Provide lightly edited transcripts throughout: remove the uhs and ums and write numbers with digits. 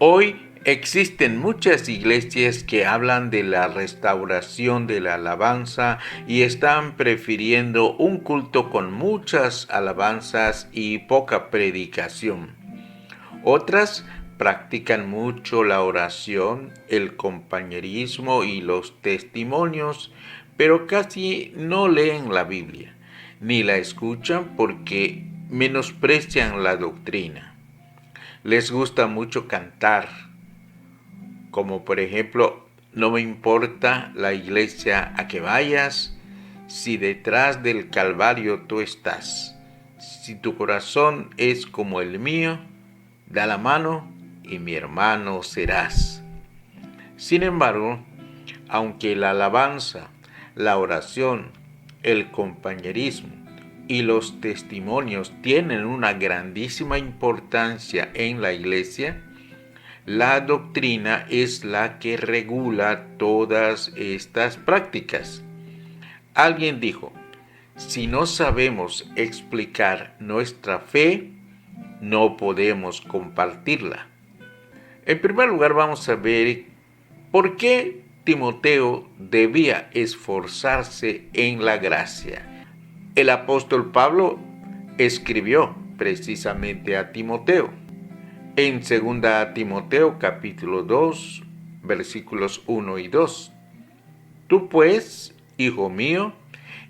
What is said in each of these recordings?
Hoy existen muchas iglesias que hablan de la restauración de la alabanza y están prefiriendo un culto con muchas alabanzas y poca predicación. Otras practican mucho la oración, el compañerismo y los testimonios, pero casi no leen la Biblia, ni la escuchan porque menosprecian la doctrina. Les gusta mucho cantar, como por ejemplo, no me importa la iglesia a que vayas, si detrás del Calvario tú estás. Si tu corazón es como el mío, da la mano y mi hermano serás. Sin embargo, aunque la alabanza, la oración, el compañerismo y los testimonios tienen una grandísima importancia en la iglesia, la doctrina es la que regula todas estas prácticas. Alguien dijo, si no sabemos explicar nuestra fe, no podemos compartirla. En primer lugar, vamos a ver por qué Timoteo debía esforzarse en la gracia. El apóstol Pablo escribió precisamente a Timoteo. En 2 Timoteo capítulo 2, versículos 1 y 2. Tú pues, hijo mío,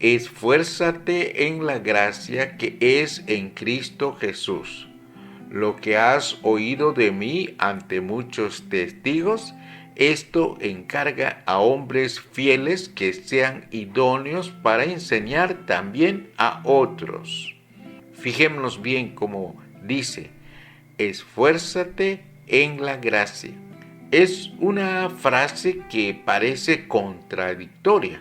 esfuérzate en la gracia que es en Cristo Jesús. Lo que has oído de mí ante muchos testigos, esto encarga a hombres fieles que sean idóneos para enseñar también a otros. Fijémonos bien cómo dice, esfuérzate en la gracia. Es una frase que parece contradictoria,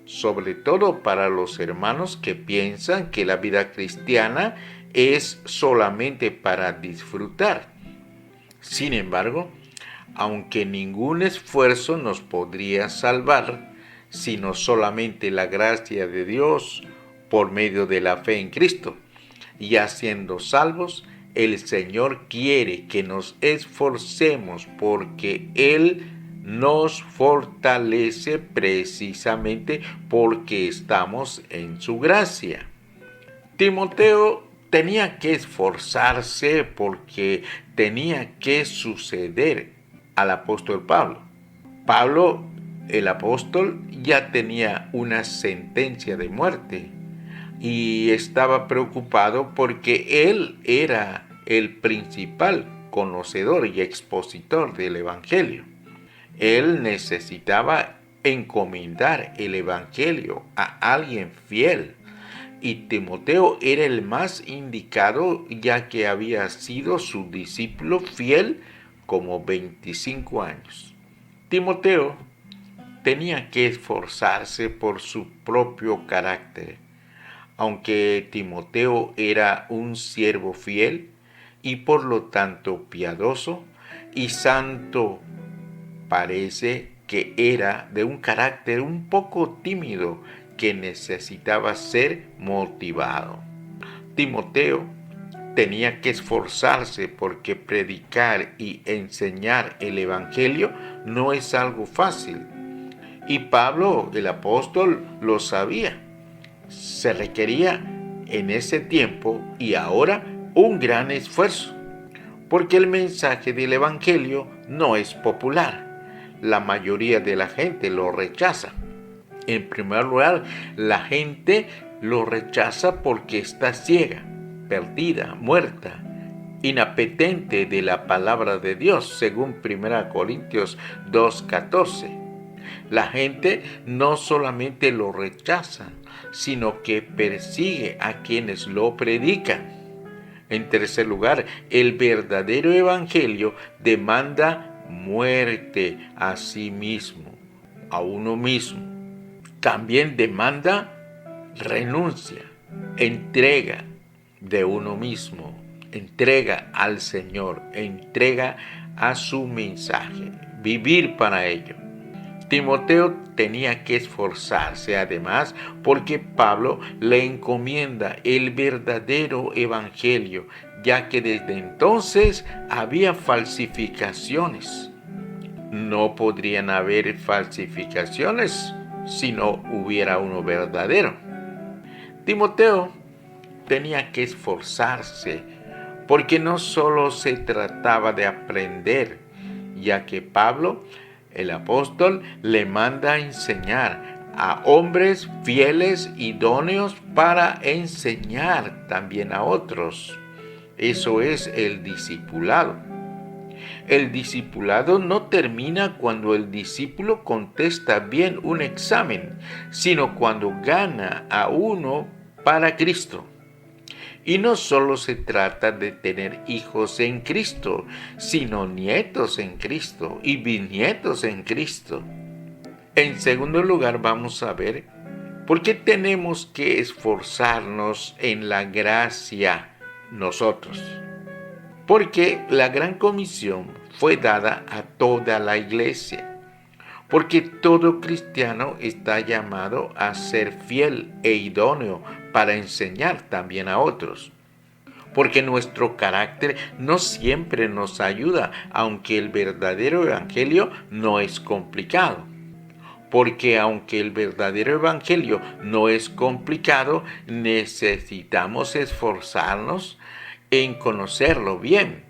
sobre todo para los hermanos que piensan que la vida cristiana es solamente para disfrutar. Sin embargo, aunque ningún esfuerzo nos podría salvar, sino solamente la gracia de Dios por medio de la fe en Cristo, ya siendo salvos, el Señor quiere que nos esforcemos porque Él nos fortalece precisamente porque estamos en su gracia. Timoteo tenía que esforzarse porque tenía que suceder al apóstol Pablo. Pablo, el apóstol, ya tenía una sentencia de muerte y estaba preocupado porque él era el principal conocedor y expositor del Evangelio. Él necesitaba encomendar el Evangelio a alguien fiel y Timoteo era el más indicado ya que había sido su discípulo fiel como 25 años. Timoteo tenía que esforzarse por su propio carácter. Aunque Timoteo era un siervo fiel y por lo tanto piadoso y santo, parece que era de un carácter un poco tímido que necesitaba ser motivado. Timoteo tenía que esforzarse porque predicar y enseñar el Evangelio no es algo fácil. Y Pablo, el apóstol, lo sabía. Se requería en ese tiempo y ahora un gran esfuerzo, porque el mensaje del Evangelio no es popular. La mayoría de la gente lo rechaza. En primer lugar, la gente lo rechaza porque está ciega, perdida, muerta, inapetente de la palabra de Dios, según 1 Corintios 2:14. La gente no solamente lo rechaza, sino que persigue a quienes lo predican. En tercer lugar, el verdadero evangelio demanda muerte a sí mismo, a uno mismo. También demanda renuncia, entrega de uno mismo, entrega al Señor, entrega a su mensaje, vivir para ello. Timoteo tenía que esforzarse además porque Pablo le encomienda el verdadero evangelio, ya que desde entonces había falsificaciones. No podrían haber falsificaciones si no hubiera uno verdadero. Timoteo tenía que esforzarse porque no solo se trataba de aprender, ya que Pablo, el apóstol, le manda a enseñar a hombres fieles, idóneos para enseñar también a otros. Eso es el discipulado. El discipulado no termina cuando el discípulo contesta bien un examen, sino cuando gana a uno para Cristo. Y no solo se trata de tener hijos en Cristo, sino nietos en Cristo y bisnietos en Cristo. En segundo lugar, vamos a ver por qué tenemos que esforzarnos en la gracia nosotros. Porque la gran comisión fue dada a toda la iglesia. Porque todo cristiano está llamado a ser fiel e idóneo para enseñar también a otros. Porque nuestro carácter no siempre nos ayuda, aunque el verdadero evangelio no es complicado. Porque aunque el verdadero evangelio no es complicado, necesitamos esforzarnos en conocerlo bien.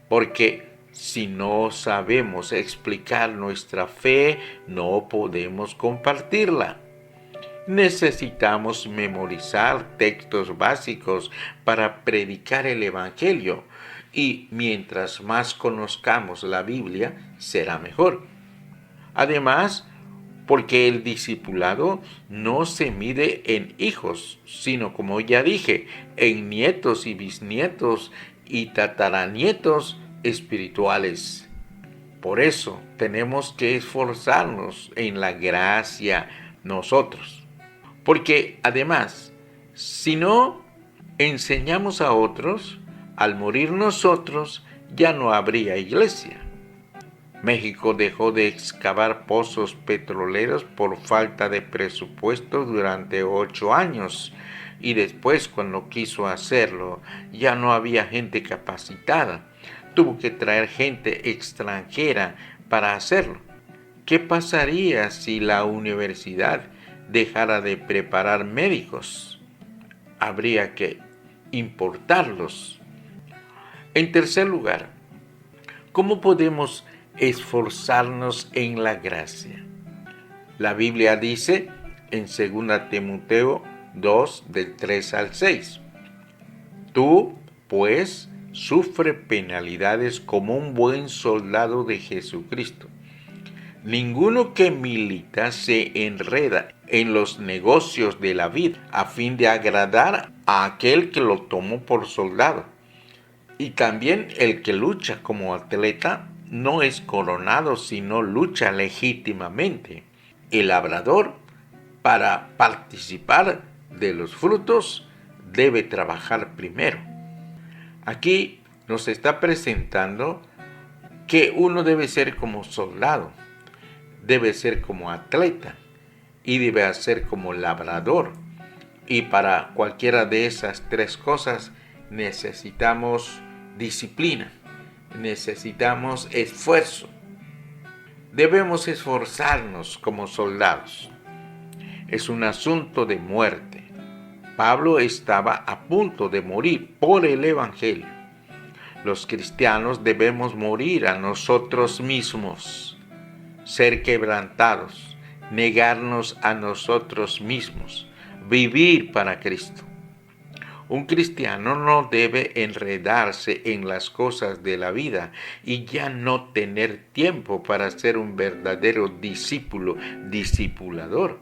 Porque si no sabemos explicar nuestra fe, no podemos compartirla. Necesitamos memorizar textos básicos para predicar el Evangelio y mientras más conozcamos la Biblia, será mejor. Además, porque el discipulado no se mide en hijos, sino como ya dije, en nietos y bisnietos y tataranietos espirituales. Por eso tenemos que esforzarnos en la gracia nosotros. Porque además, si no enseñamos a otros, al morir nosotros, ya no habría iglesia. México dejó de excavar pozos petroleros por falta de presupuesto durante 8 años y después, cuando quiso hacerlo, ya no había gente capacitada. Tuvo que traer gente extranjera para hacerlo. ¿Qué pasaría si la universidad dejara de preparar médicos? Habría que importarlos. En tercer lugar, ¿cómo podemos esforzarnos en la gracia? La Biblia dice en 2 Timoteo 2, del 3 al 6. Tú, pues, sufre penalidades como un buen soldado de Jesucristo. Ninguno que milita se enreda en los negocios de la vida a fin de agradar a aquel que lo tomó por soldado. Y también el que lucha como atleta no es coronado, sino lucha legítimamente. El labrador, para participar de los frutos, debe trabajar primero. Aquí nos está presentando que uno debe ser como soldado, debe ser como atleta y debe hacer como labrador. Y para cualquiera de esas tres cosas necesitamos disciplina, necesitamos esfuerzo. Debemos esforzarnos como soldados. Es un asunto de muerte. Pablo estaba a punto de morir por el Evangelio. Los cristianos debemos morir a nosotros mismos, ser quebrantados, negarnos a nosotros mismos, vivir para Cristo. Un cristiano no debe enredarse en las cosas de la vida y ya no tener tiempo para ser un verdadero discípulo, discipulador.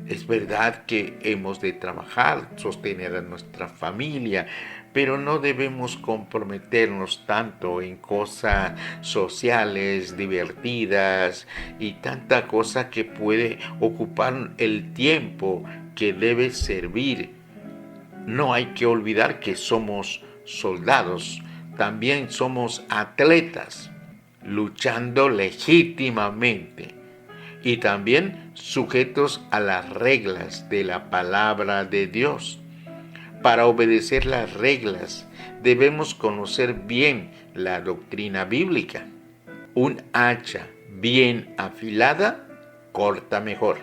Es verdad que hemos de trabajar, sostener a nuestra familia, pero no debemos comprometernos tanto en cosas sociales, divertidas y tanta cosa que puede ocupar el tiempo que debe servir. No hay que olvidar que somos soldados, también somos atletas, luchando legítimamente. y también sujetos a las reglas de la palabra de Dios. Para obedecer las reglas debemos conocer bien la doctrina bíblica. Un hacha bien afilada corta mejor.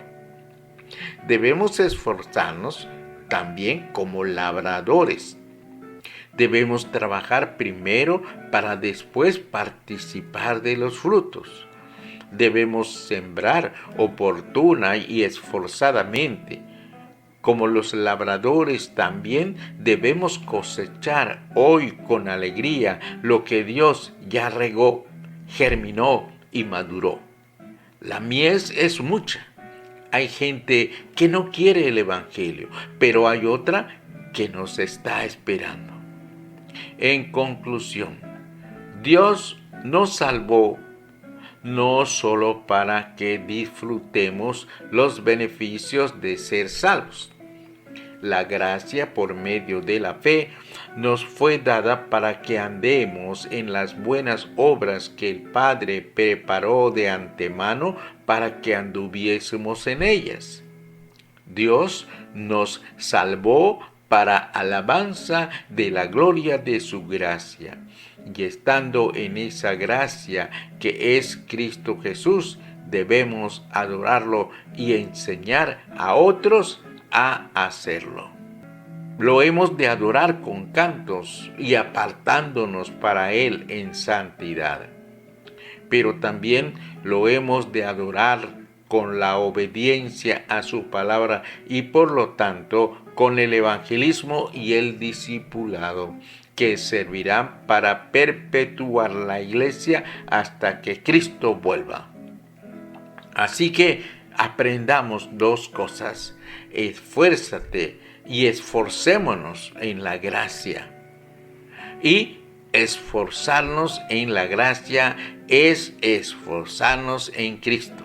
Debemos esforzarnos también como labradores. Debemos trabajar primero para después participar de los frutos. Debemos sembrar oportuna y esforzadamente. Como los labradores también debemos cosechar hoy con alegría lo que Dios ya regó, germinó y maduró. La mies es mucha. Hay gente que no quiere el Evangelio, pero hay otra que nos está esperando. En conclusión, Dios nos salvó no solo para que disfrutemos los beneficios de ser salvos. La gracia por medio de la fe nos fue dada para que andemos en las buenas obras que el Padre preparó de antemano para que anduviésemos en ellas. Dios nos salvó para alabanza de la gloria de su gracia. Y estando en esa gracia que es Cristo Jesús, debemos adorarlo y enseñar a otros a hacerlo. Lo hemos de adorar con cantos y apartándonos para Él en santidad. Pero también lo hemos de adorar con la obediencia a su palabra y por lo tanto con el evangelismo y el discipulado, que servirán para perpetuar la iglesia hasta que Cristo vuelva. Así que aprendamos dos cosas: esfuérzate y esforcémonos en la gracia. Y esforzarnos en la gracia es esforzarnos en Cristo.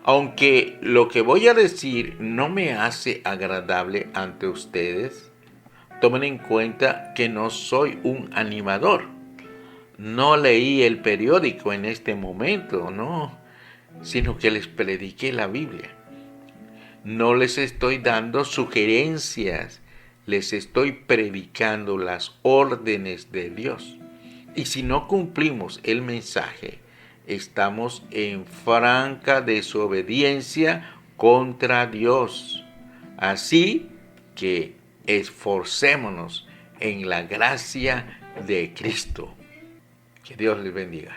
Aunque lo que voy a decir no me hace agradable ante ustedes, tomen en cuenta que no soy un animador. No leí el periódico en este momento, no, sino que les prediqué la Biblia. No les estoy dando sugerencias, les estoy predicando las órdenes de Dios. Y si no cumplimos el mensaje, estamos en franca desobediencia contra Dios. Así que esforcémonos en la gracia de Cristo. Que Dios les bendiga.